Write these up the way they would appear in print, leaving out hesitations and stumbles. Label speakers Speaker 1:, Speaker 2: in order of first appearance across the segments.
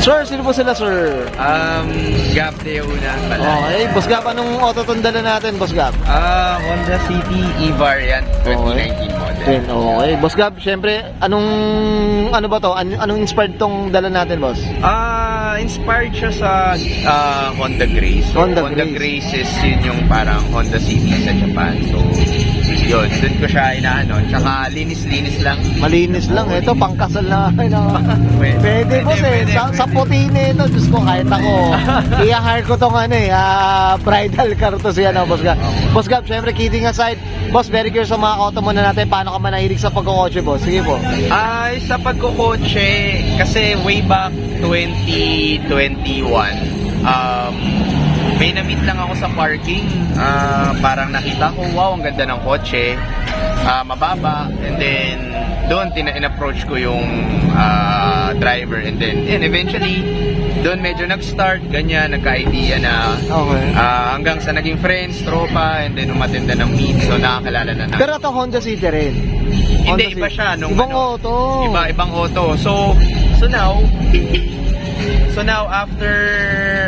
Speaker 1: Sir, sino po sila, sir?
Speaker 2: Gap Leona pala.
Speaker 1: Okay, Boss Gab, anong auto tong dala natin, Boss Gab?
Speaker 2: Honda City E-Variant 2019 model.
Speaker 1: Okay, Boss Gab, syempre, ano ba to? Anong inspired tong dala natin, boss?
Speaker 2: Inspired siya sa Honda Grace. So,
Speaker 1: Honda
Speaker 2: Grace is yun yung parang Honda City sa Japan. So, yun, dun ko siya inaano. Tsaka linis-linis lang.
Speaker 1: Malinis lang, ito, pangkasal na. Pwede, boss,
Speaker 2: pwede.
Speaker 1: Sa puti na ito, Diyos ko, kahit ako, i-hire ko tong bridal car to siya, Boss Gab. Boss Gab, syempre, kidding aside, boss, very curious sa mga auto muna natin, paano ka manahilig sa pagkakotse, boss? Sige po.
Speaker 2: Sa pagkukotse, kasi way back 2021, may na-meet lang ako sa parking. Parang nakita ko, wow, ang ganda ng kotse. Mababa. And then, doon in-approach ko yung driver. And then, eventually, doon medyo nag-start, ganyan, nagka-idea na.
Speaker 1: Okay.
Speaker 2: Hanggang sa naging friends, tropa, and then umatinda ng meet. So, nakakilala na namin.
Speaker 1: Pero ito, Honda City rin.
Speaker 2: Hindi, iba siya.
Speaker 1: Ibang auto.
Speaker 2: Ibang auto. So now after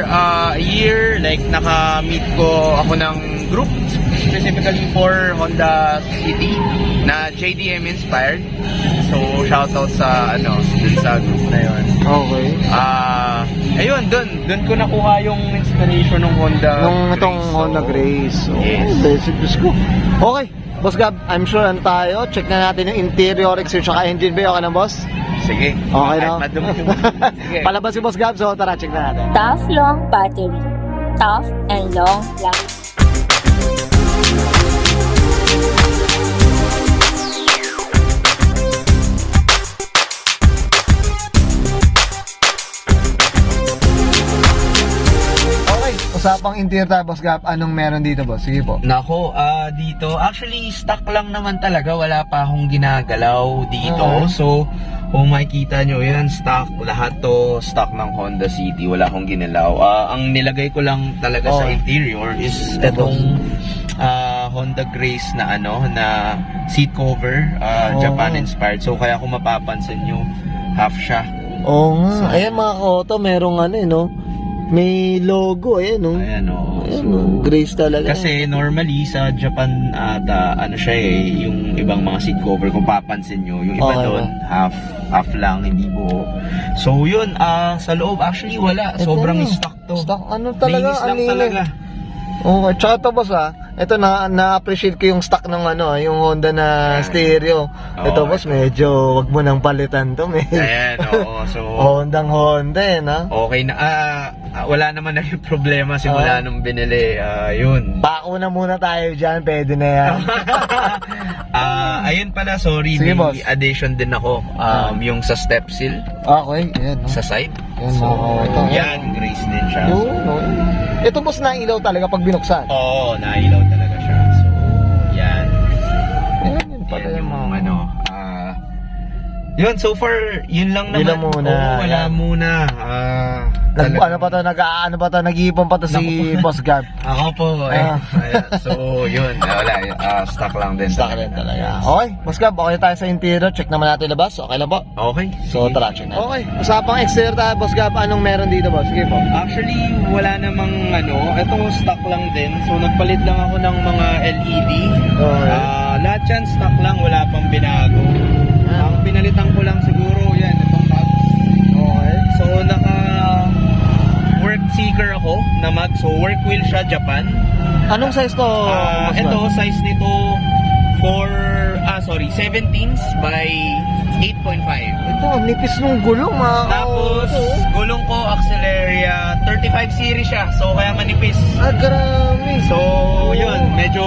Speaker 2: a year, like naka-meet ko ako ng group specifically for Honda City na JDM inspired. So shoutout sa dun sa group na yun.
Speaker 1: Okay.
Speaker 2: Ayun, dun ko nakuha yung inspiration ng Honda
Speaker 1: Itong
Speaker 2: Grace.
Speaker 1: Honda Grace.
Speaker 2: Yes.
Speaker 1: Basic Diyos ko. Okay. Boss Gab, I'm sure tayo. Check na natin yung interior, exterior, tsaka engine bay. Okay na, boss?
Speaker 2: Sige.
Speaker 1: Okay
Speaker 2: Kahit
Speaker 1: na.
Speaker 2: madumi. Sige.
Speaker 1: Palabas si Boss Gab, so tara, check na natin.
Speaker 3: Tough long battery. Tough and long life.
Speaker 1: Okay, usapang interior tayo, Boss Gab. Anong meron dito, boss? Sige po.
Speaker 2: Nako, dito, actually, stock lang naman talaga. Wala pa akong ginagalaw dito. So, kung makikita nyo, yan, stock. Lahat to, stock ng Honda City. Wala akong ginalaw. Ang nilagay ko lang talaga sa interior is itong Honda Grace na na seat cover, Japan inspired. So, kaya kung mapapansin nyo, half siya.
Speaker 1: Oo nga. Ayan mga ka-auto, merong may logo, ayan o.
Speaker 2: Ayan, o.
Speaker 1: Ayan, Grace talaga.
Speaker 2: Kasi normally sa Japan siya yung ibang mga seat cover kung papansin nyo, yung iba doon half lang, hindi buo. So yun, sa loob actually wala, sobrang stock to.
Speaker 1: Stock, talaga,
Speaker 2: linis lang talaga.
Speaker 1: Oo, tsaka to, boss, ito na-appreciate ko yung stock ng yung Honda na stereo. Ito, boss, medyo wag mo nang palitan to,
Speaker 2: Ayan, oo. So
Speaker 1: Honda na.
Speaker 2: okay na, wala naman naging problema simula nung binili. Yun.
Speaker 1: Pako na muna tayo dyan, pwede na yan.
Speaker 2: Ayun pala, sorry,
Speaker 1: Sige,
Speaker 2: may
Speaker 1: boss.
Speaker 2: addition din ako. Yung sa step seal,
Speaker 1: Okay, ayan.
Speaker 2: sa side.
Speaker 1: Yan,
Speaker 2: So,
Speaker 1: ito.
Speaker 2: yan, Grace din siya. So,
Speaker 1: Ito, boss, nailaw talaga pag binuksan.
Speaker 2: oo, nailaw talaga siya. So, yan.
Speaker 1: Ayan, yun pala
Speaker 2: Yan
Speaker 1: yung
Speaker 2: yung yun, so far, yun lang naman.
Speaker 1: Yun lang muna.
Speaker 2: Oo, wala
Speaker 1: Yan.
Speaker 2: muna.
Speaker 1: Nag-iipon pa to si Boss Gab.
Speaker 2: Ako po, ayan. So, yun, wala. Stock lang din.
Speaker 1: Stock rin talaga. Okay, Boss Gab, okay tayo sa interior. Check naman natin labas. Okay lang po?
Speaker 2: Okay.
Speaker 1: So, tara, check natin. Okay, usapang exterior tayo, Boss Gab. Anong meron dito, boss? Sige po.
Speaker 2: Actually, wala namang ito stock lang din. So, nagpalit lang ako ng mga LED.
Speaker 1: Okay.
Speaker 2: Lahat yan stock lang, wala pang binago. Ang pinalitan ko lang siguro, yan, itong mag.
Speaker 1: Okay.
Speaker 2: So, work seeker ako na mag. So, work wheel siya, Japan.
Speaker 1: Anong size to, Boss Gab?
Speaker 2: Ito, size nito 17's by 8.5.
Speaker 1: Ito, nipis nung gulong,
Speaker 2: Tapos, gulong ko, Accelera 35 series siya. So, kaya manipis.
Speaker 1: Grabe.
Speaker 2: So, yun, medyo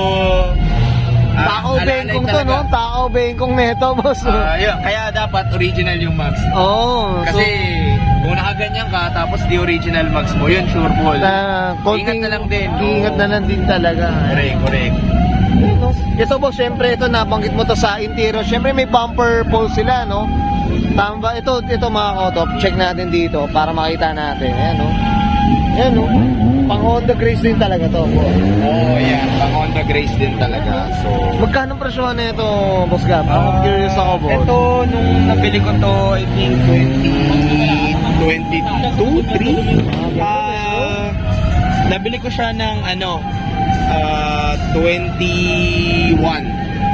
Speaker 1: Takaw bengkong to, no? Takaw bengkong neto, boss.
Speaker 2: Yun, kaya dapat original yung mags.
Speaker 1: Oo.
Speaker 2: Kasi, kung nakaganyan ka, tapos di original mags mo, yun, sure ball. Ingat na lang din.
Speaker 1: Ingat na lang din talaga.
Speaker 2: Correct.
Speaker 1: Ito, boss, syempre, ito, nabanggit mo to sa interior. Syempre, may bumper pole sila, no? Tama ba? Ito mga kauto, check natin dito para makita natin. Ayan, no? Ayan, no? Pang Honda Grace din talaga to, boss.
Speaker 2: Oo, yan. Pang Honda Grace din talaga. So,
Speaker 1: Magkano presyo na ito, Boss Gab? Curious ako, boss.
Speaker 2: Ito, nung nabili ko to, I think 22, 3. Nabili ko siya ng 21.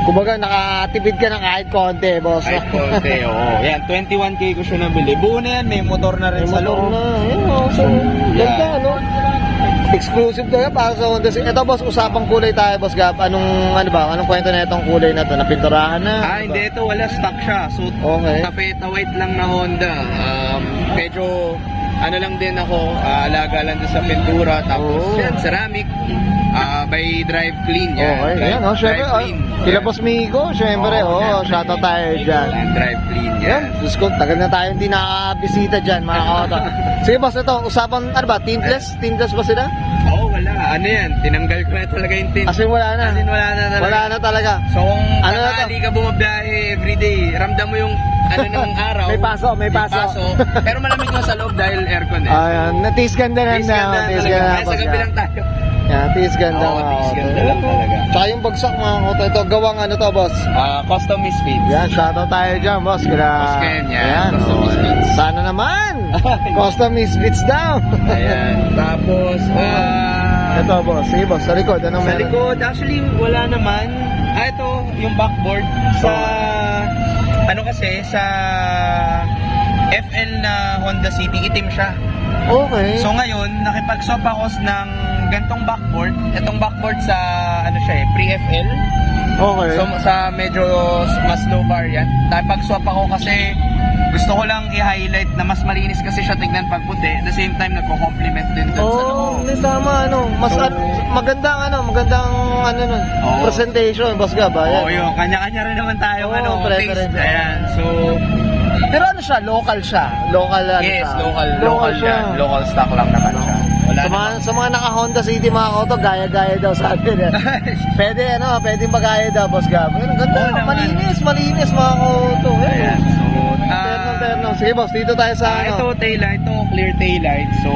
Speaker 1: Kumbaga, nakatipid ka ng kahit konti, boss.
Speaker 2: Kahit konti, oo. Yan, 21K ko siya nabili. Buo na yan, may motor na rin sa loob.
Speaker 1: Ayun, so, ganda, ano? Exclusive to yan para sa Honda City. Ito, boss, usapang kulay tayo, boss Gab. Anong kwento na itong kulay na to? Napinturahan na?
Speaker 2: Hindi, ito wala, stock siya. So,
Speaker 1: Okay.
Speaker 2: tapeta white lang na Honda. Medyo, lang din ako, alaga lang din sa pintura. Tapos, yan, ceramic. By Drive Clean yan.
Speaker 1: Okay, yan, syempre, kila Boss Migo, syempre, shoutout tayo dyan.
Speaker 2: Drive Clean yan.
Speaker 1: Yan, Diyos ko, tagal na tayo hindi nakabisita dyan, mga kaota. Sige, boss, ito, usapan, tintless? Tintless ba sila?
Speaker 2: Oo, wala. Yan, tinanggal ko na talaga yung tint.
Speaker 1: As in, wala na.
Speaker 2: Wala na talaga.
Speaker 1: Wala na talaga.
Speaker 2: So, kung
Speaker 1: Ano na to?
Speaker 2: tanghali ka bumabiyahe everyday, ramdam mo yung ng araw.
Speaker 1: May paso.
Speaker 2: Pero malamig mo sa loob dahil aircon eh.
Speaker 1: Ayan, natis ganda na
Speaker 2: Tiis ganda
Speaker 1: Tiis
Speaker 2: talaga.
Speaker 1: ganda
Speaker 2: Kaya sa gabi lang tayo.
Speaker 1: Yan, tiis ganda.
Speaker 2: Oo,
Speaker 1: mga
Speaker 2: tiis
Speaker 1: kaota.
Speaker 2: ganda lang talaga.
Speaker 1: Tsaka yung bagsak, mga kaota, ito, gawang to, boss.
Speaker 2: Custom misfits.
Speaker 1: Yan, shoutout tayo dyan, boss.
Speaker 2: Boss Ken, yan. Custom
Speaker 1: oh,
Speaker 2: misfits.
Speaker 1: Sana naman. Custom misfits daw.
Speaker 2: Ayan. Tapos,
Speaker 1: Ito, boss. Sige, boss. Sa likod, anong
Speaker 2: sa
Speaker 1: meron?
Speaker 2: likod, actually, wala naman. Ito, yung backboard. Sa, sa FL na Honda City, itim siya.
Speaker 1: Okay.
Speaker 2: So ngayon, nakipag-swap ako ng gantong backboard. Itong backboard sa, pre-FL.
Speaker 1: Okay.
Speaker 2: So sa medyo mas low variant. Nakipag-swap ako kasi gusto ko lang i-highlight na mas malinis kasi siya tignan pag puti. At the same time, nagko-complement din dun sa loob.
Speaker 1: May tama, mas
Speaker 2: So,
Speaker 1: magandang nun.
Speaker 2: Oo.
Speaker 1: Presentation, boss Gab.
Speaker 2: Oo, yun. Kanya-kanya rin naman tayo,
Speaker 1: Oo,
Speaker 2: taste.
Speaker 1: preference.
Speaker 2: Ayan. So,
Speaker 1: Pero siya? Local siya. Local
Speaker 2: yes,
Speaker 1: siya.
Speaker 2: local
Speaker 1: siya.
Speaker 2: yan. Local stock lang naman siya. Wala
Speaker 1: Sa mga naka-Honda City mga koto, gaya-gaya daw sa atin. Pwede magaya daw, boss Gab. Ang ganda,
Speaker 2: Oo naman.
Speaker 1: malinis mga koto.
Speaker 2: Ayan. So,
Speaker 1: Terno. Sige, boss, dito tayo sa
Speaker 2: ito taillight, ito clear taillight. So,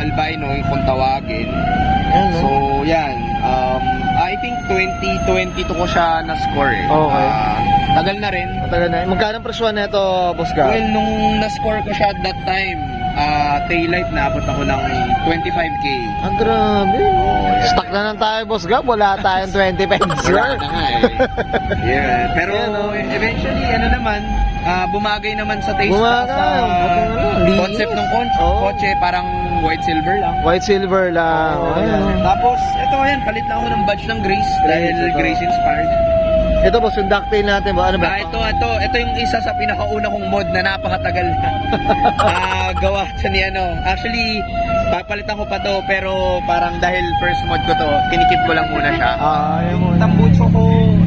Speaker 2: albino kung tawagin.
Speaker 1: Ayan, no?
Speaker 2: So, yan. I think 2022 ko siya na-score eh.
Speaker 1: Okay.
Speaker 2: Tagal na rin.
Speaker 1: Matagal na. Magkano ang presyo na ito, boss Gab?
Speaker 2: Well, nung na-score ko siya at that time, taillight naabot ako ng 25K.
Speaker 1: Ang grabe.
Speaker 2: yeah.
Speaker 1: Stock na lang tayo, boss Gab. Wala tayong 20 pesos.
Speaker 2: Wala na nga eh. Yeah. Pero
Speaker 1: Yan, no?
Speaker 2: eventually, naman, bumagay naman sa taste
Speaker 1: Bumagay.
Speaker 2: sa
Speaker 1: Linis.
Speaker 2: concept ng
Speaker 1: Oo.
Speaker 2: kotse, parang white silver lang.
Speaker 1: White silver lang. Ayan.
Speaker 2: Tapos, ito yan, palit lang ako ng badge ng Grace dahil
Speaker 1: Ito.
Speaker 2: Grace inspired.
Speaker 1: Ito, boss, yung ducktail natin ba? Ano ba?
Speaker 2: Ito yung isa sa pinakauna kong mod na napakatagal na. Gawa sa ni Actually, papalitan ko pa to pero parang dahil first mod ko to, kinikip ko lang muna siya.
Speaker 1: Ayaw mo.
Speaker 2: Tambutso ko,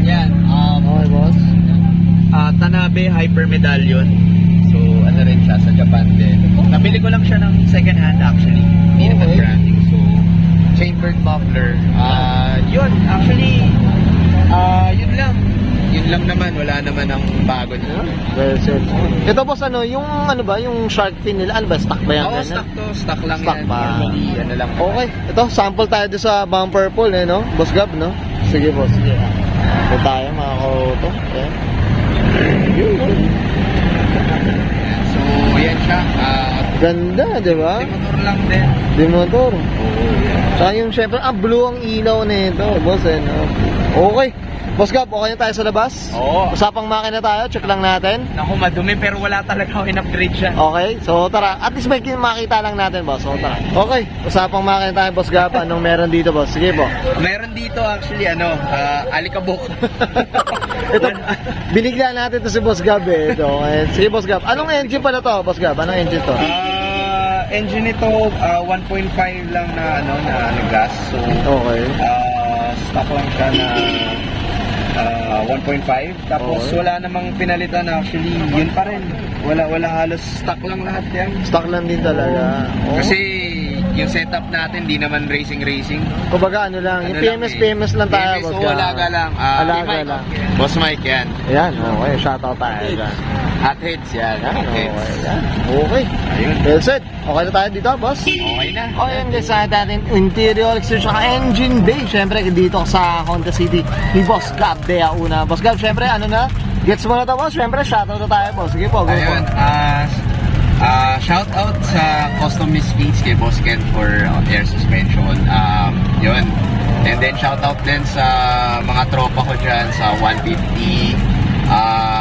Speaker 2: yan.
Speaker 1: Okay, boss.
Speaker 2: Tanabe Hyper Medallion. So, rin siya sa Japan din. Nabili ko lang siya ng second hand actually. Hindi naman branding. So, chambered muffler. Yun, actually, yun lang. Yun lang naman, wala naman ang bago niya.
Speaker 1: Well said. Ito, boss, yung shark fin nila? Ano ba? Stock ba yan?
Speaker 2: Oo,
Speaker 1: Ganyan?
Speaker 2: stock to. Stock lang
Speaker 1: Stock
Speaker 2: yan.
Speaker 1: pa.
Speaker 2: Normally, lang.
Speaker 1: Okay. Ito, sample tayo doon sa bumper pull, no? Boss Gab, no? Sige, boss. Sige. Ito tayo, mga kauto. Ayan.
Speaker 2: So, yan siya.
Speaker 1: Ganda, di ba?
Speaker 2: Motor lang din.
Speaker 1: Di motor.
Speaker 2: Oo, yan.
Speaker 1: Tsaka yung syempre, blue ang ilaw nito, boss, no? Okay. Boss Gab, okay na tayo sa labas?
Speaker 2: Oo.
Speaker 1: Usapang makina tayo, check lang natin.
Speaker 2: Naku, madumi pero wala talaga ako in-upgrade siya.
Speaker 1: Okay, so tara. At least may makita lang natin, boss. So tara. Okay, usapang makina tayo, boss Gab. Anong meron dito, boss? Sige po.
Speaker 2: Meron dito actually, alikabok.
Speaker 1: Ito, binigla natin to si Boss Gab eh. Ito. Sige, Boss Gab. Anong engine pala to, Boss Gab? Anong engine to?
Speaker 2: Engine ito, 1.5 lang na gas. So,
Speaker 1: Okay.
Speaker 2: stock lang siya na 1.5. Tapos
Speaker 1: Okay.
Speaker 2: wala namang pinalitan actually. Yun pa rin. Wala halos stock lang lahat yan.
Speaker 1: Stock lang din talaga. Oh.
Speaker 2: Kasi yung setup natin di naman racing.
Speaker 1: Kumbaga lang, yung PMS lang tayo,
Speaker 2: PMS,
Speaker 1: Boss
Speaker 2: so
Speaker 1: Gab.
Speaker 2: alaga lang.
Speaker 1: Alaga
Speaker 2: Mike,
Speaker 1: lang.
Speaker 2: Boss Mike yan.
Speaker 1: Ayan, okay. Shoutout tayo dyan.
Speaker 2: Hot heads yan.
Speaker 1: Ayan,
Speaker 2: Hot
Speaker 1: okay.
Speaker 2: heads.
Speaker 1: Ayan. Okay.
Speaker 2: Ayun.
Speaker 1: Well said. Okay na tayo dito, boss?
Speaker 2: Okay na.
Speaker 1: Okay, and guys, natin interior, exterior, saka engine bay. Siyempre, dito sa Honda City ni Boss Gab Dea Una. Boss Gab, siyempre, gets mo na to, boss? Siyempre, shoutout na tayo, boss. Sige po, go po.
Speaker 2: Ayun, Shout out sa Custom Misfits kay Boss Ken for air suspension. Yun. And then shout out din sa mga tropa ko dyan sa 150,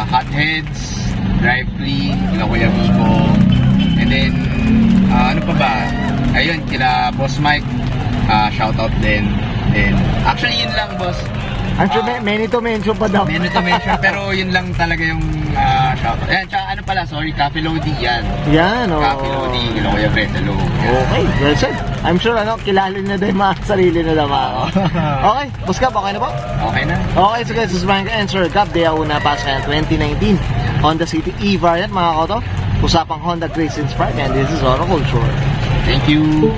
Speaker 2: Hotheads, Drive Free, kila Kuya Miko. And then, ano pa ba? Ayun, kila Boss Mike, shout out din. And actually, yun lang, boss.
Speaker 1: Actually, many to mention pa daw.
Speaker 2: Many to mention, pero yun lang talaga yung shoutout. Ayan, tsaka ano pala, sorry, Cafe Lodi yan.
Speaker 1: Yan, oh.
Speaker 2: Cafe Lodi, kila Kuya Bretalo.
Speaker 1: Okay, well said. I'm sure, kilala na din mga sarili na naman. Okay, Boss Gab, okay na po?
Speaker 2: Okay na.
Speaker 1: Okay, so guys, susmahin ka, and Sir Gab, Dea Una Pascal 2019 Honda City E-Variant, mga koto. Usapang Honda Grace Inspired, and this is Auto Culture.
Speaker 2: Thank you.